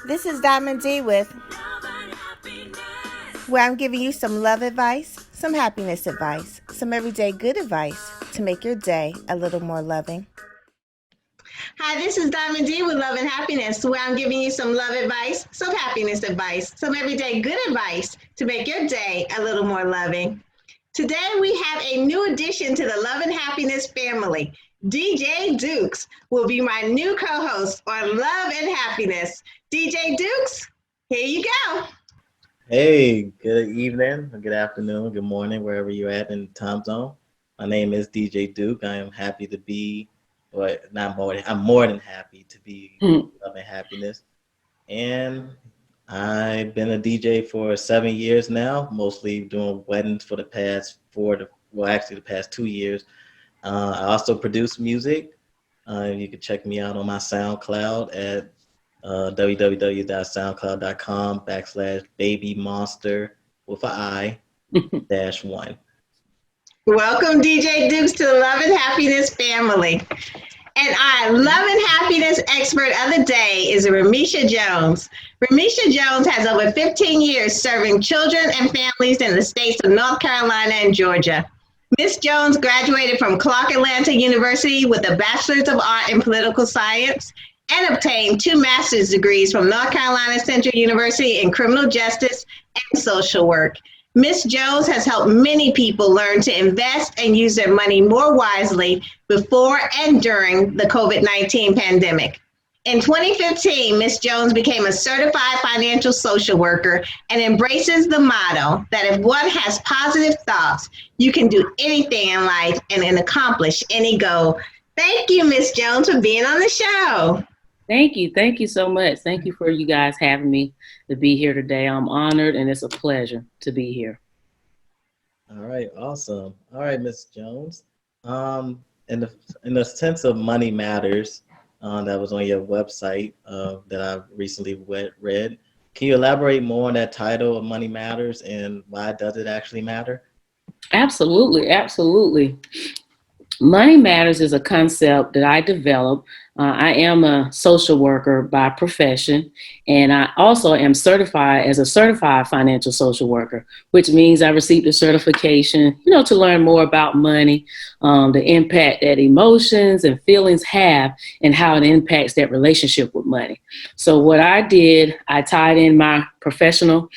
This is Diamond D with where I'm giving you some love advice, some happiness advice, some everyday good advice to make your day a little more loving. Hi, this is Diamond D with Love and Happiness, where I'm giving you some love advice, some happiness advice, some everyday good advice to make your day a little more loving. Today we have a new addition to the Love and Happiness family. DJ Dukes will be my new co-host on Love and Happiness. DJ Dukes, here you go. Hey, good evening, good afternoon, good morning, wherever you're at in the time zone. My name is DJ Duke. I am happy to be, well, not more, I'm more than happy to be Love and Happiness. And I've been a DJ for 7 years now, mostly doing weddings for the past the past 2 years. I also produce music. You can check me out on my SoundCloud at www.soundcloud.com/babymonster with an I -1. Welcome, DJ Dukes, to the Love and Happiness family. And our Love and Happiness expert of the day is Remisha Jones. Remisha Jones has over 15 years serving children and families in the states of North Carolina and Georgia. Ms. Jones graduated from Clark Atlanta University with a Bachelor's of Art in Political Science and obtained 2 master's degrees from North Carolina Central University in Criminal Justice and Social Work. Ms. Jones has helped many people learn to invest and use their money more wisely before and during the COVID-19 pandemic. In 2015, Ms. Jones became a certified financial social worker and embraces the motto that if one has positive thoughts, you can do anything in life and accomplish any goal. Thank you, Ms. Jones, for being on the show. Thank you. Thank you so much. Thank you for you guys having me to be here today. I'm honored and it's a pleasure to be here. All right, awesome. All right, Miss Jones. In the sense of money matters, that was on your website that I recently read. Can you elaborate more on that title of Money Matters and why does it actually matter? Absolutely. Absolutely. Money Matters is a concept that I developed. I am a social worker by profession, and I also am certified as a certified financial social worker, which means I received a certification, to learn more about money, the impact that emotions and feelings have, and how it impacts that relationship with money. So what I did, I tied in my professional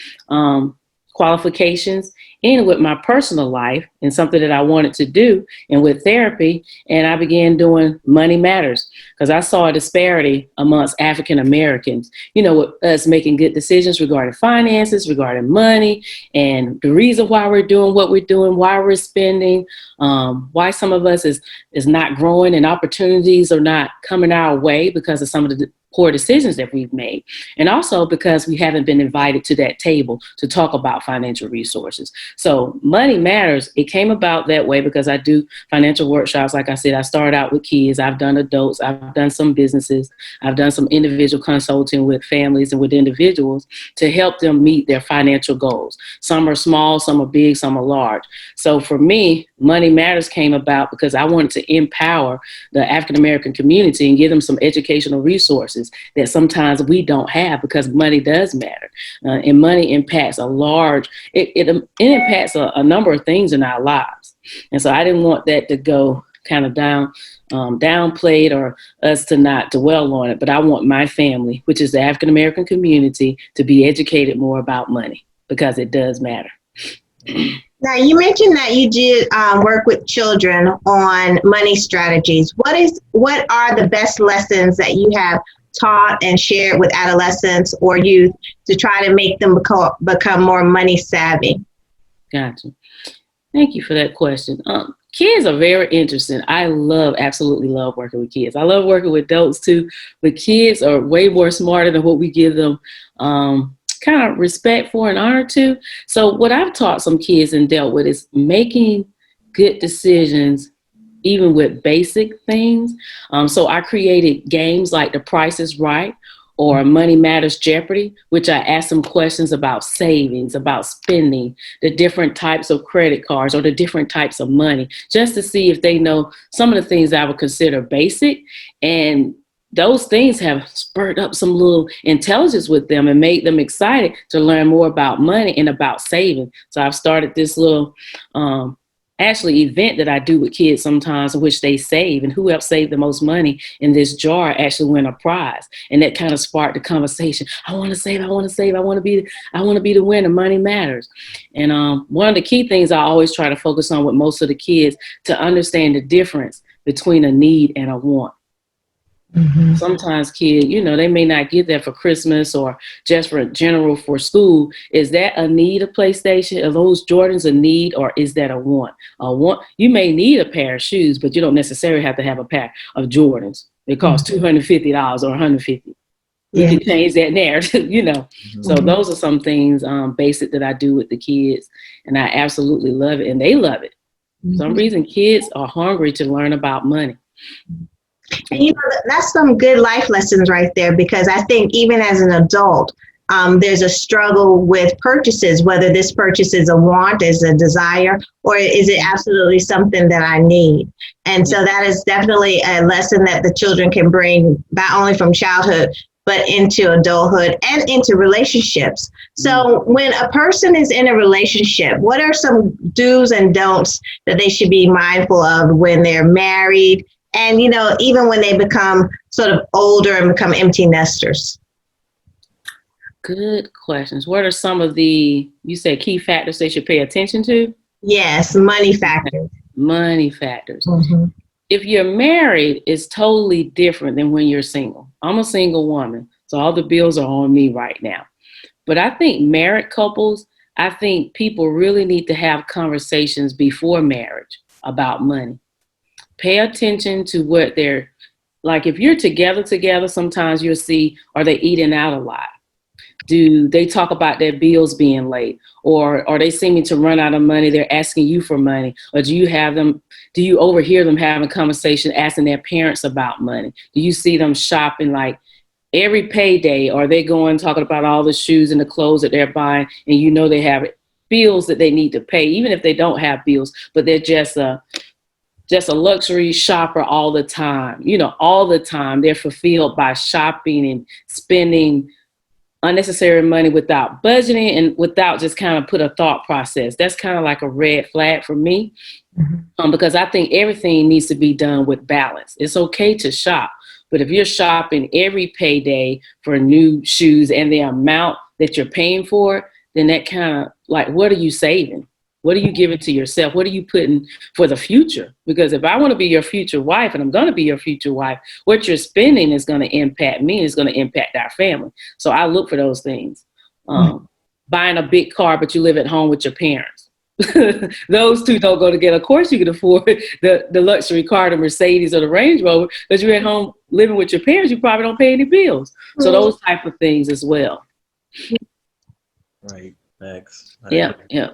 qualifications in with my personal life and something that I wanted to do and with therapy. And I began doing Money Matters because I saw a disparity amongst African Americans, with us making good decisions regarding finances, regarding money, and the reason why we're doing what we're doing, why we're spending, why some of us is not growing and opportunities are not coming our way because of some of the poor decisions that we've made. And also because we haven't been invited to that table to talk about financial resources. So Money Matters, it came about that way because I do financial workshops. Like I said, I started out with kids. I've done adults. I've done some businesses. I've done some individual consulting with families and with individuals to help them meet their financial goals. Some are small, some are big, some are large. So for me, Money Matters came about because I wanted to empower the African American community and give them some educational resources that sometimes we don't have because money does matter. And money impacts it impacts a number of things in our lives. And so I didn't want that to go kind of downplayed or us to not dwell on it. But I want my family, which is the African American community, to be educated more about money because it does matter. Now, you mentioned that you did work with children on money strategies. What are the best lessons that you have taught and shared with adolescents or youth to try to make them become more money savvy? Gotcha. Thank you for that question. Kids are very interesting. I absolutely love working with kids. I love working with adults too, but kids are way more smarter than what we give them kind of respect for and honor to. So what I've taught some kids and dealt with is making good decisions even with basic things. So I created games like The Price is Right or Money Matters Jeopardy, which I asked them questions about savings, about spending, the different types of credit cards or the different types of money, just to see if they know some of the things I would consider basic and those things have spurred up some little intelligence with them and made them excited to learn more about money and about saving. So I've started this little actually event that I do with kids sometimes, in which they save, and who helps save the most money in this jar actually win a prize. And that kind of sparked the conversation. I want to save, I want to save, I want to be the winner. Money matters. And one of the key things I always try to focus on with most of the kids, to understand the difference between a need and a want. Mm-hmm. Sometimes kids, they may not get that for Christmas or just for general for school. Is that a need, a PlayStation? Are those Jordans a need, or is that a want? A want, you may need a pair of shoes, but you don't necessarily have to have a pair of Jordans. It costs $250 or $150. We can change that narrative, Mm-hmm. So those are some things basic that I do with the kids, and I absolutely love it, and they love it. Mm-hmm. For some reason, kids are hungry to learn about money. And that's some good life lessons right there, because I think even as an adult, there's a struggle with purchases, whether this purchase is a want, is a desire, or is it absolutely something that I need? And so that is definitely a lesson that the children can bring, not only from childhood, but into adulthood and into relationships. So when a person is in a relationship, what are some do's and don'ts that they should be mindful of when they're married? And, even when they become sort of older and become empty nesters? Good questions. What are some of the, you said, key factors they should pay attention to? Yes, money factors. Money factors. Mm-hmm. If you're married, it's totally different than when you're single. I'm a single woman, so all the bills are on me right now. But I think married couples, I think people really need to have conversations before marriage about money. Pay attention to what they're, like if you're together, sometimes you'll see, are they eating out a lot? Do they talk about their bills being late? Or are they seeming to run out of money? They're asking you for money. Or do you overhear them having a conversation, asking their parents about money? Do you see them shopping like every payday? Or are they going talking about all the shoes and the clothes that they're buying, and they have bills that they need to pay, even if they don't have bills, but they're just a luxury shopper all the time. All the time they're fulfilled by shopping and spending unnecessary money without budgeting and without just kind of put a thought process. That's kind of like a red flag for me, because I think everything needs to be done with balance. It's okay to shop, but if you're shopping every payday for new shoes and the amount that you're paying for, then that kind of like, what are you saving? What are you giving to yourself? What are you putting for the future? Because if I want to be your future wife, and I'm going to be your future wife, what you're spending is going to impact me and it's going to impact our family. So I look for those things. Buying a big car, but you live at home with your parents. Those two don't go together. Of course, you can afford the luxury car, the Mercedes or the Range Rover, but you're at home living with your parents, you probably don't pay any bills. So those type of things as well. Right. Thanks. Yeah. All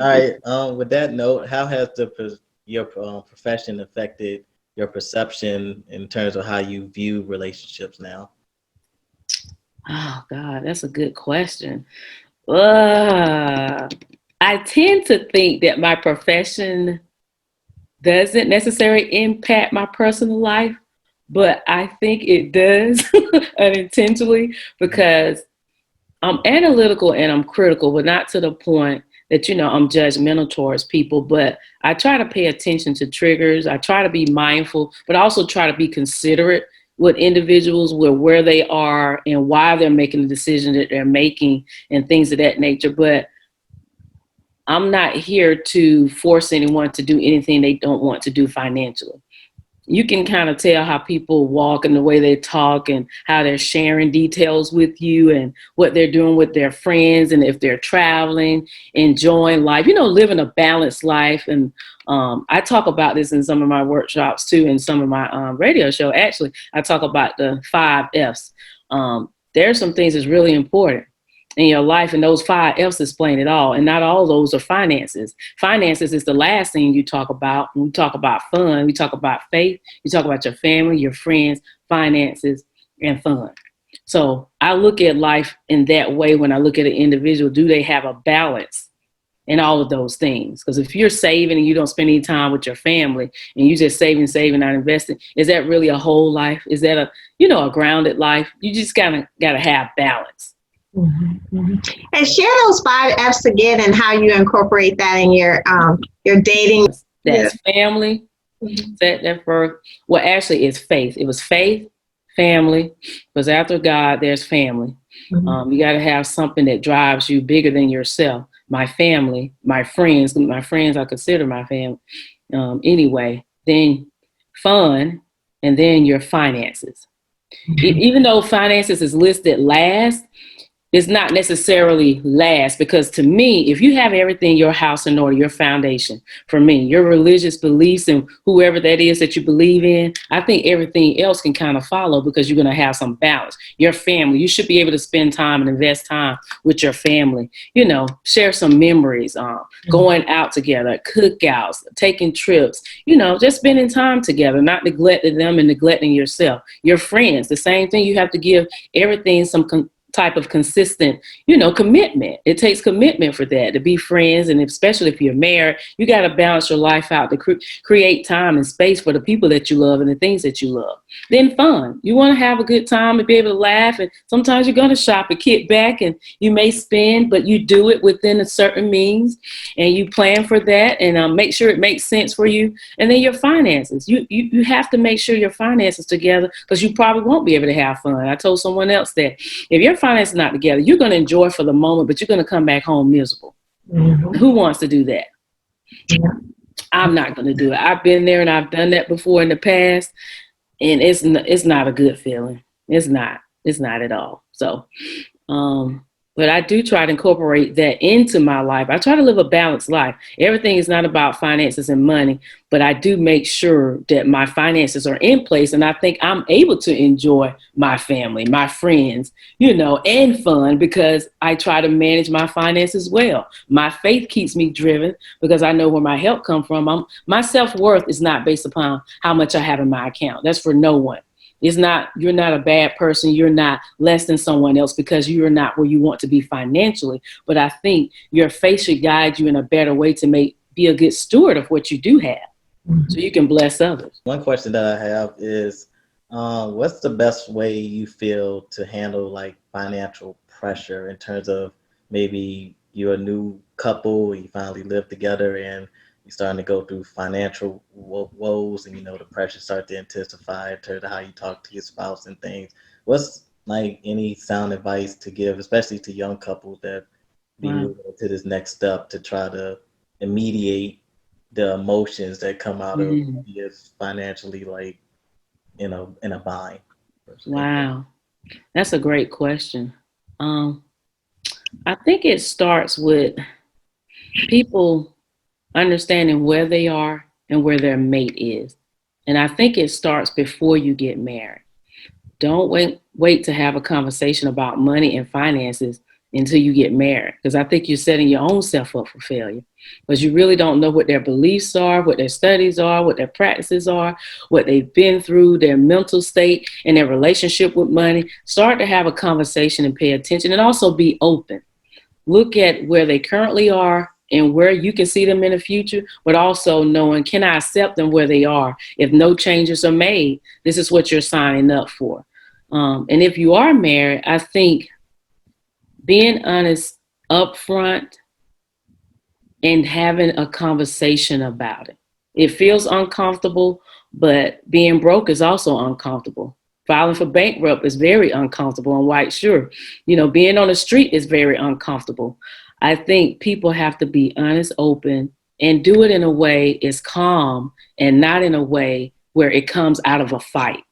right. With that note, how has your profession affected your perception in terms of how you view relationships now? Oh God, that's a good question. I tend to think that my profession doesn't necessarily impact my personal life, but I think it does unintentionally, because I'm analytical and I'm critical, but not to the point that, I'm judgmental towards people. But I try to pay attention to triggers. I try to be mindful, but also try to be considerate with individuals, where they are and why they're making the decision that they're making and things of that nature. But I'm not here to force anyone to do anything they don't want to do financially. You can kind of tell how people walk and the way they talk and how they're sharing details with you and what they're doing with their friends, and if they're traveling, enjoying life, living a balanced life. And I talk about this in some of my workshops too, in some of my radio show. Actually, I talk about the 5 F's. There are some things that's really important in your life, and those 5 F's explain it all. And not all those are finances. Finances is the last thing you talk about. When we talk about fun, we talk about faith, you talk about your family, your friends, finances, and fun. So I look at life in that way when I look at an individual. Do they have a balance and all of those things. Because if you're saving and you don't spend any time with your family and you just saving, not investing, is that really a whole life? Is that a grounded life? You just gotta have balance. Mm-hmm. Mm-hmm. And share those 5 F's again and how you incorporate that in your dating. That's family. Mm-hmm. That first. Well, actually, it's faith. It was faith, family, because after God, there's family. Mm-hmm. You got to have something that drives you bigger than yourself. My family, my friends, I consider my family. Anyway, then fun, and then your finances. Mm-hmm. Even though finances is listed last, it's not necessarily last, because to me, if you have everything, your house in order, your foundation, for me, your religious beliefs and whoever that is that you believe in, I think everything else can kind of follow, because you're going to have some balance. Your family, you should be able to spend time and invest time with your family, share some memories, going out together, cookouts, taking trips, just spending time together, not neglecting them and neglecting yourself. Your friends, the same thing. You have to give everything some type of consistent, commitment. It takes commitment for that, to be friends. And especially if you're married, you got to balance your life out to create time and space for the people that you love and the things that you love. Then fun. You want to have a good time and be able to laugh. And sometimes you're going to shop and kick back, and you may spend, but you do it within a certain means, and you plan for that, and make sure it makes sense for you. And then your finances. You have to make sure your finances together, because you probably won't be able to have fun. I told someone else that if your finances not together, you're going to enjoy for the moment, but you're going to come back home miserable. Mm-hmm. Who wants to do that? Yeah. I'm not going to do it. I've been there and I've done that before in the past, and it's not a good feeling. It's not at all. So, but I do try to incorporate that into my life. I try to live a balanced life. Everything is not about finances and money, but I do make sure that my finances are in place. And I think I'm able to enjoy my family, my friends, and fun, because I try to manage my finances well. My faith keeps me driven, because I know where my help comes from. My self-worth is not based upon how much I have in my account. That's for no one. You're not a bad person. You're not less than someone else because you're not where you want to be financially. But I think your faith should guide you in a better way to be a good steward of what you do have, so you can bless others. One question that I have is, what's the best way you feel to handle like financial pressure, in terms of maybe you're a new couple, you finally live together, and you're starting to go through financial woes, and the pressure start to intensify in terms of how you talk to your spouse and things. What's like any sound advice to give, especially to young couples that be moving to this next step, to try to mediate the emotions that come out of being financially like in a bind? Wow, that's a great question. I think it starts with people understanding where they are and where their mate is. And I think it starts before you get married. Don't wait to have a conversation about money and finances until you get married, because I think you're setting your own self up for failure, because you really don't know what their beliefs are, what their studies are, what their practices are, what they've been through, their mental state, and their relationship with money. Start to have a conversation and pay attention, and also be open. Look at where they currently are and where you can see them in the future, but also knowing, can I accept them where they are? If no changes are made, this is what you're signing up for. And if you are married, I think being honest upfront and having a conversation about it. It feels uncomfortable, but being broke is also uncomfortable. Filing for bankrupt is very uncomfortable. I'm quite sure. Being on the street is very uncomfortable. I think people have to be honest, open, and do it in a way is calm, and not in a way where it comes out of a fight.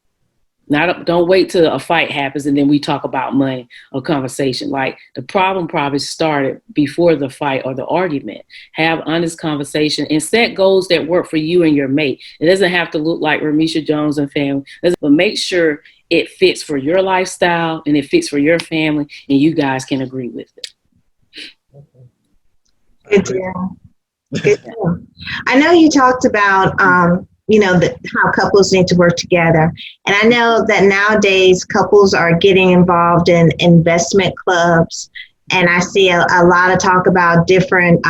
Don't wait till a fight happens and then we talk about money or conversation. Like, the problem probably started before the fight or the argument. Have honest conversation and set goals that work for you and your mate. It doesn't have to look like Remisha Jones and family, but make sure it fits for your lifestyle and it fits for your family, and you guys can agree with it. Good deal. Good deal. I know you talked about how couples need to work together. And I know that nowadays couples are getting involved in investment clubs and I see a lot of talk about different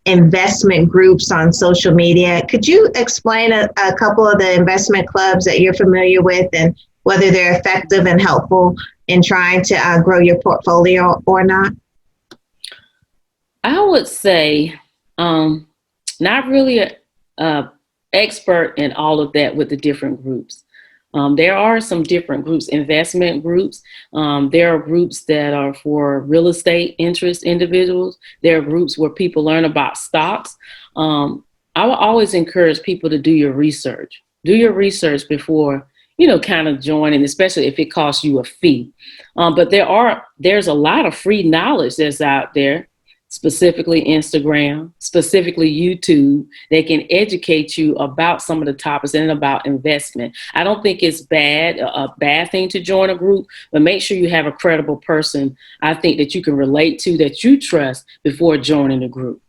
investment groups on social media. Could you explain a couple of the investment clubs that you're familiar with and whether they're effective and helpful in trying to grow your portfolio or not? I would say not really a expert in all of that with the different groups. There are some different groups, investment groups. There are groups that are for real estate interest individuals. There are groups where people learn about stocks. I will always encourage people to do your research. Do your research before, kind of joining, especially if it costs you a fee. But there's a lot of free knowledge that's out there, specifically Instagram, specifically YouTube. They can educate you about some of the topics and about investment. I don't think it's a bad thing to join a group, but make sure you have a credible person, I think, that you can relate to, that you trust before joining the group.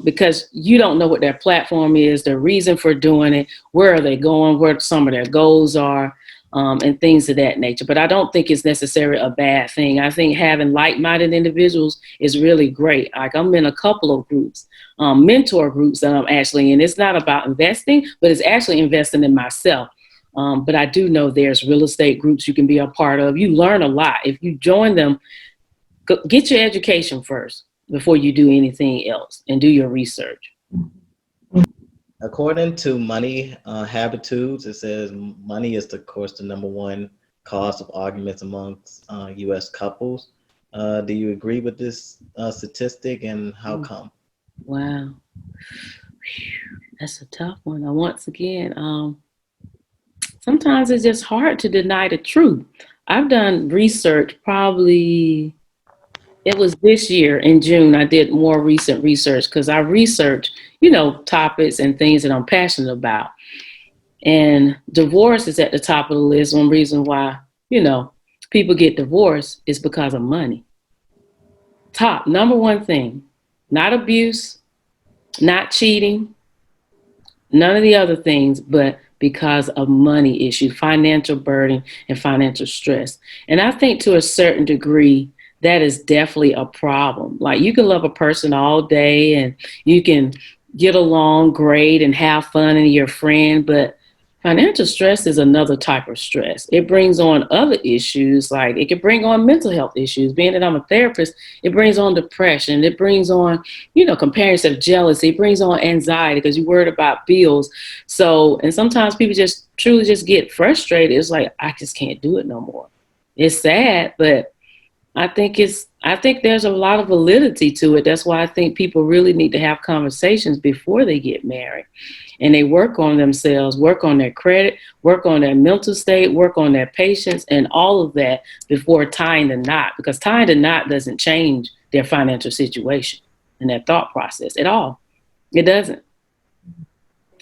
Because you don't know what their platform is, their reason for doing it, where are they going, where some of their goals are, and things of that nature. But I don't think it's necessarily a bad thing. I think having like-minded individuals is really great. Like, I'm in a couple of groups, mentor groups that I'm actually in. It's not about investing, but it's actually investing in myself. But I do know there's real estate groups you can be a part of. You learn a lot. If you join them, get your education first before you do anything else, and do your research. According to Money Habitudes, it says money is, of course, the number one cause of arguments amongst U.S. couples. Do you agree with this statistic, and how come? Wow. That's a tough one. Once again, sometimes it's just hard to deny the truth. I've done research probably, it was this year in June, I did more recent research because I research, topics and things that I'm passionate about. And divorce is at the top of the list. One reason why, people get divorced is because of money. Top, number one thing, not abuse, not cheating, none of the other things, but because of money issue, financial burden and financial stress. And I think to a certain degree, that is definitely a problem. Like, you can love a person all day and you can get along great and have fun and your friend, but financial stress is another type of stress. It brings on other issues, like it can bring on mental health issues. Being that I'm a therapist, it brings on depression. It brings on, comparison, jealousy. It brings on anxiety because you're worried about bills. So, and sometimes people just truly just get frustrated. It's like, I just can't do it no more. It's sad, but I think there's a lot of validity to it. That's why I think people really need to have conversations before they get married, and they work on themselves, work on their credit, work on their mental state, work on their patience, and all of that before tying the knot, because tying the knot doesn't change their financial situation and their thought process at all. It doesn't.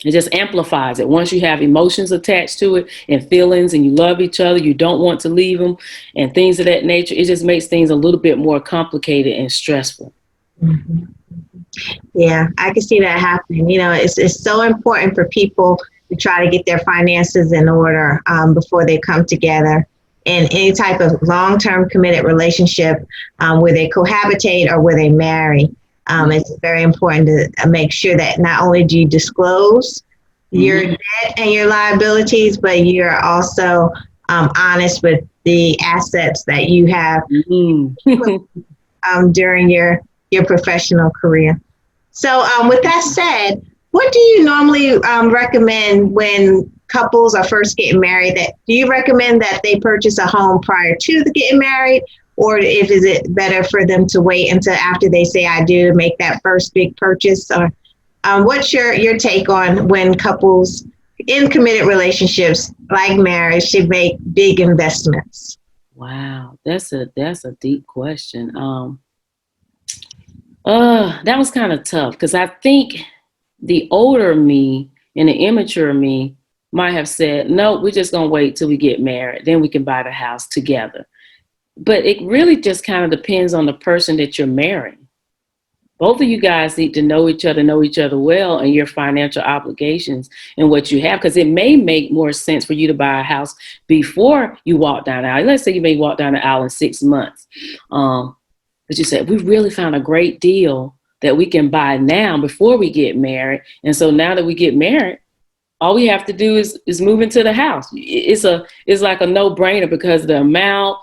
It just amplifies it. Once you have emotions attached to it and feelings, and you love each other, you don't want to leave them and things of that nature, it just makes things a little bit more complicated and stressful. Mm-hmm. Yeah, I can see that happening. It's so important for people to try to get their finances in order before they come together. In any type of long-term committed relationship, where they cohabitate or where they marry, it's very important to make sure that not only do you disclose your debt and your liabilities, but you're also honest with the assets that you have during your professional career. So with that said, what do you normally recommend when couples are first getting married? Do you recommend that they purchase a home prior to getting married? Or is it better for them to wait until after they say I do to make that first big purchase? Or what's your take on when couples in committed relationships like marriage should make big investments? Wow, that's a deep question. That was kind of tough because I think the older me and the immature me might have said, no, we're just gonna wait till we get married, then we can buy the house together. But it really just kind of depends on the person that you're marrying. Both of you guys need to know each other well, and your financial obligations and what you have, because it may make more sense for you to buy a house before you walk down the aisle. Let's say you may walk down the aisle in 6 months. But you said, we really found a great deal that we can buy now before we get married. And so now that we get married, all we have to do is move into the house. It's like a no-brainer because the amount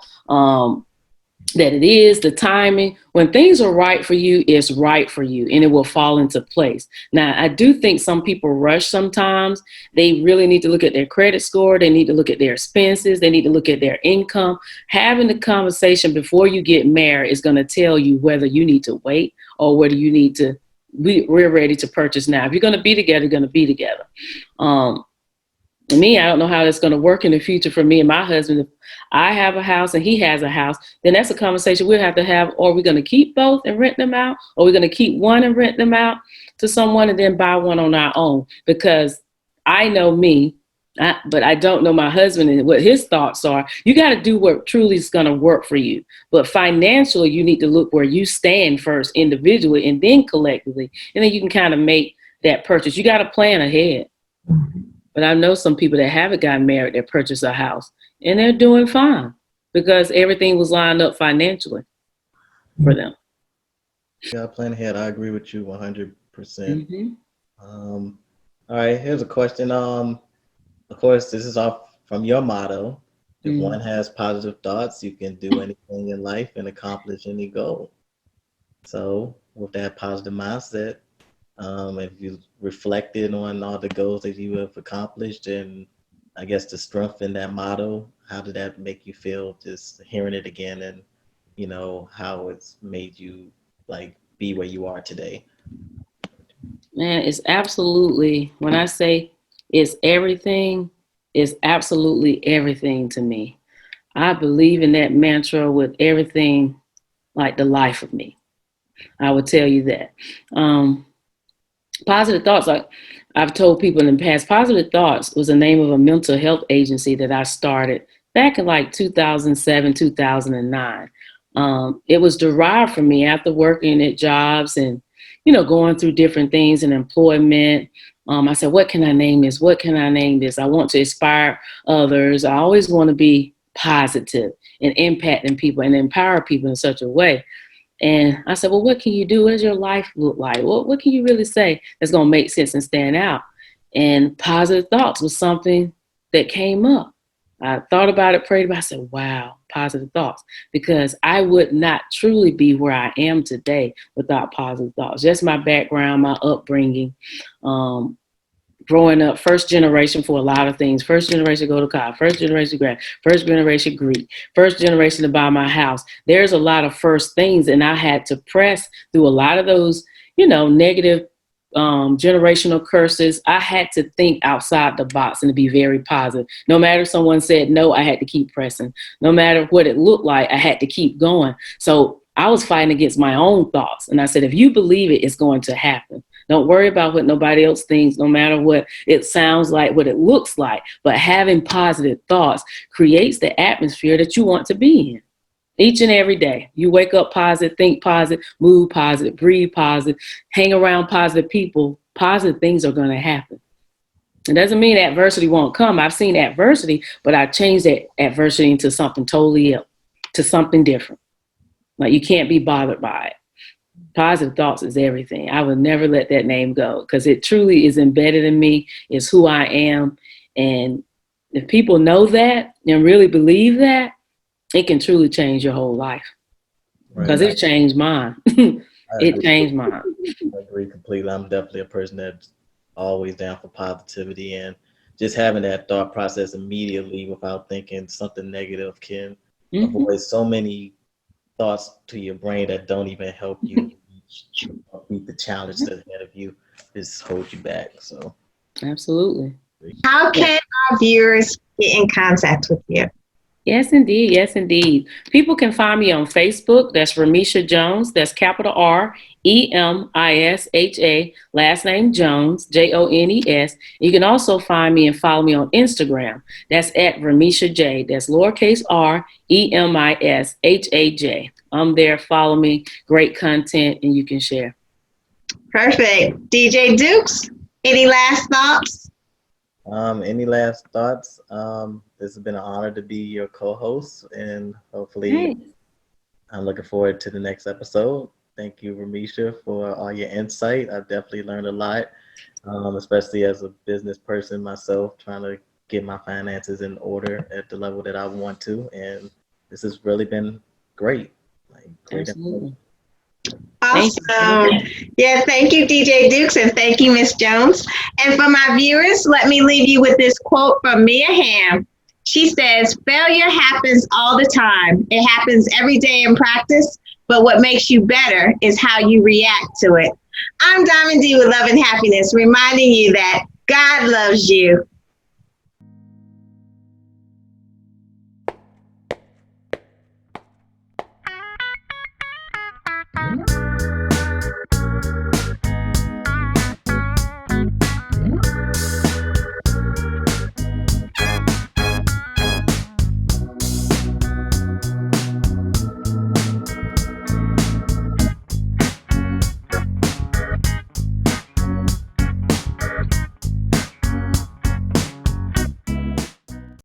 that it is, the timing. When things are right for you, it's right for you and it will fall into place. Now, I do think some people rush sometimes. They really need to look at their credit score. They need to look at their expenses. They need to look at their income. Having the conversation before you get married is going to tell you whether you need to wait or whether you need to, we're ready to purchase now. If you're going to be together, you're going to be together. Me, I don't know how that's going to work in the future for me and my husband. If I have a house and he has a house, then that's a conversation we'll have to have. Or we're going to keep both and rent them out, or we're going to keep one and rent them out to someone and then buy one on our own. Because I know me, but I don't know my husband and what his thoughts are. You got to do what truly is going to work for you. But financially, you need to look where you stand first individually and then collectively. And then you can kind of make that purchase. You got to plan ahead. But I know some people that haven't gotten married that purchased a house and they're doing fine because everything was lined up financially for them. Yeah, plan ahead. I agree with you 100%. Mm-hmm. All right, here's a question. Of course, this is off from your motto. If one has positive thoughts, you can do anything in life and accomplish any goal. So with that positive mindset, if you reflected on all the goals that you have accomplished and I guess to strengthen that motto, how did that make you feel just hearing it again and, you know, how it's made you like be where you are today? Man, it's absolutely, when I say it's everything, it's absolutely everything to me. I believe in that mantra with everything, like the life of me. I would tell you that. Positive thoughts, like I've told people in the past, Positive Thoughts was the name of a mental health agency that I started back in like 2007, 2009. It was derived from me after working at jobs and, you know, going through different things in employment. I said, what can I name this? What can I name this? I want to inspire others. I always want to be positive and impacting people and empower people in such a way. And I said, well, what can you do? What does your life look like? What can you really say that's going to make sense and stand out? And Positive Thoughts was something that came up. I thought about it, prayed about it. I said, wow, positive thoughts. Because I would not truly be where I am today without positive thoughts. Just my background, my upbringing. Growing up, first generation for a lot of things. First generation to go to college, first generation grad, first generation Greek, first generation to buy my house. There's a lot of first things, and I had to press through a lot of those, you know, negative generational curses. I had to think outside the box and to be very positive. No matter if someone said no, I had to keep pressing. No matter what it looked like, I had to keep going. So I was fighting against my own thoughts. And I said, if you believe it, it's going to happen. Don't worry about what nobody else thinks, no matter what it sounds like, what it looks like. But having positive thoughts creates the atmosphere that you want to be in. Each and every day, you wake up positive, think positive, move positive, breathe positive, hang around positive people, positive things are going to happen. It doesn't mean adversity won't come. I've seen adversity, but I changed that adversity into something totally else, to something different. Like you can't be bothered by it. Positive thoughts is everything. I would never let that name go because it truly is embedded in me. It's who I am. And if people know that and really believe that, it can truly change your whole life. Because it changed mine. It changed mine. I agree completely. I'm definitely a person that's always down for positivity and just having that thought process immediately without thinking something negative can avoid so many thoughts to your brain that don't even help you beat the challenge that's ahead of you, just hold you back. So Absolutely. How can our viewers get in contact with you? Yes, indeed. Yes, indeed. People can find me on Facebook. That's Remisha Jones. That's capital Remisha, last name Jones, Jones. You can also find me and follow me on Instagram. That's at Remisha J. That's lowercase Remishaj. I'm there. Follow me. Great content, and you can share. Perfect. DJ Dukes, any last thoughts? Any last thoughts? This has been an honor to be your co-host, and hopefully, I'm looking forward to the next episode. Thank you, Remisha, for all your insight. I've definitely learned a lot, especially as a business person myself, trying to get my finances in order at the level that I want to. And this has really been great. Like great information. Absolutely. Thank you. Awesome. Yeah, thank you, DJ Dukes, and thank you, Miss Jones. And for my viewers, let me leave you with this quote from Mia Hamm. She says, failure happens all the time. It happens every day in practice, but what makes you better is how you react to it. I'm Diamond D with Love and Happiness, reminding you that God loves you.